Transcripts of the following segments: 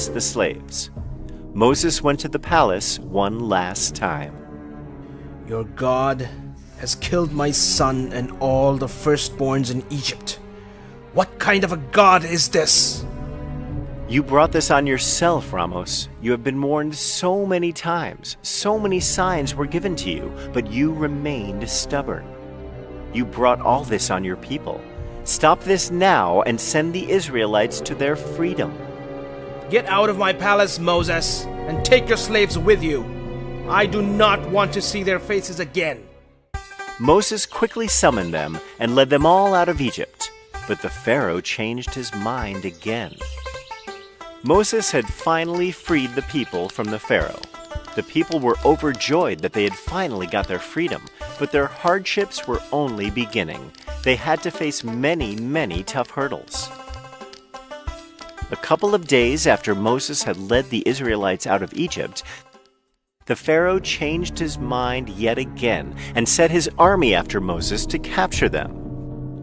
release the slaves. Moses went to the palace one last time. Your God has killed my son and all the firstborns in Egypt. What kind of a God is this? You brought this on yourself, Ramos. You have been warned so many times. So many signs were given to you, but you remained stubborn. You brought all this on your people. Stop this now and send the Israelites to their freedom. Get out of my palace, Moses, and take your slaves with you. I do not want to see their faces again. Moses quickly summoned them and led them all out of Egypt, but the Pharaoh changed his mind again. Moses had finally freed the people from the Pharaoh. The people were overjoyed that they had finally got their freedom, but their hardships were only beginning. They had to face many, many tough hurdles. A couple of days after Moses had led the Israelites out of Egypt, the Pharaoh changed his mind yet again and set his army after Moses to capture them.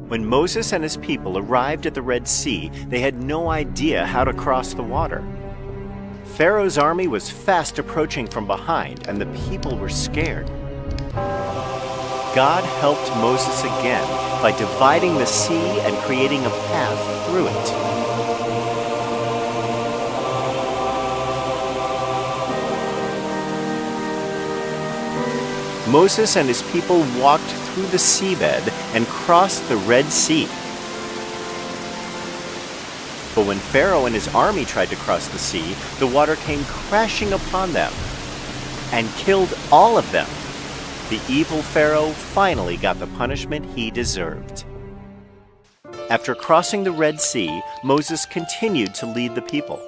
When Moses and his people arrived at the Red Sea, they had no idea how to cross the water. Pharaoh's army was fast approaching from behind, and the people were scared. God helped Moses again by dividing the sea and creating a path through it. Moses and his people walked through the seabed and crossed the Red Sea. But when Pharaoh and his army tried to cross the sea, the water came crashing upon them and killed all of them. The evil Pharaoh finally got the punishment he deserved. After crossing the Red Sea, Moses continued to lead the people.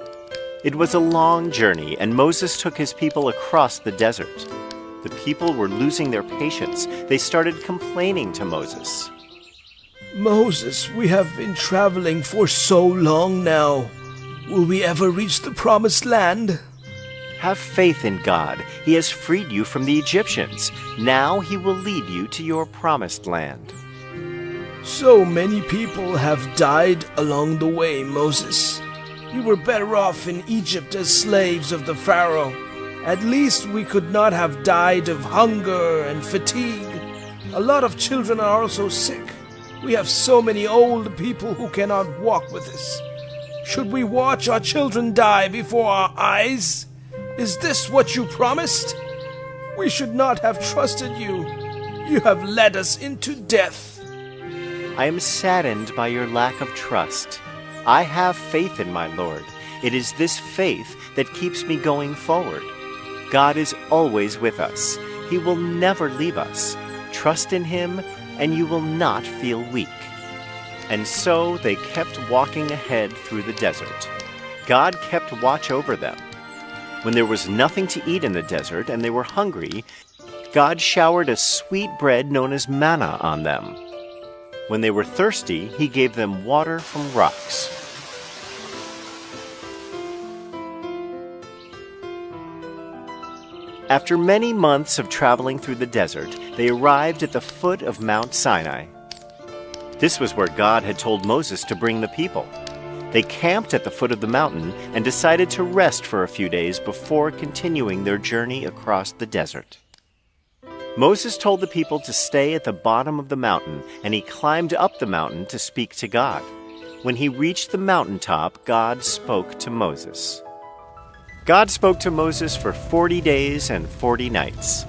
It was a long journey, and Moses took his people across the desert. The people were losing their patience. They started complaining to Moses. Moses, we have been traveling for so long now. Will we ever reach the promised land? Have faith in God. He has freed you from the Egyptians. Now he will lead you to your promised land. So many people have died along the way, Moses. We were better off in Egypt as slaves of the Pharaoh. At least we could not have died of hunger and fatigue. A lot of children are also sick. We have so many old people who cannot walk with us. Should we watch our children die before our eyes? Is this what you promised? We should not have trusted you. You have led us into death. I am saddened by your lack of trust. I have faith in my Lord. It is this faith that keeps me going forward. God is always with us. He will never leave us. Trust in Him, and you will not feel weak. And so they kept walking ahead through the desert. God kept watch over them. When there was nothing to eat in the desert and they were hungry, God showered a sweet bread known as manna on them. When they were thirsty, He gave them water from rocks. After many months of traveling through the desert, they arrived at the foot of Mount Sinai. This was where God had told Moses to bring the people. They camped at the foot of the mountain and decided to rest for a few days before continuing their journey across the desert. Moses told the people to stay at the bottom of the mountain, and he climbed up the mountain to speak to God. When he reached the mountaintop, God spoke to Moses. God spoke to Moses for 40 days and 40 nights.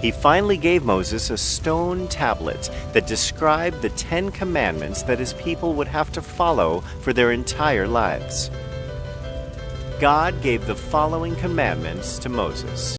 He finally gave Moses a stone tablet that described the 10 commandments that his people would have to follow for their entire lives. God gave the following commandments to Moses.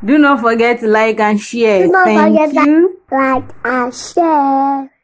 Do not forget to like and share. Do not Thank forget you. to like and share.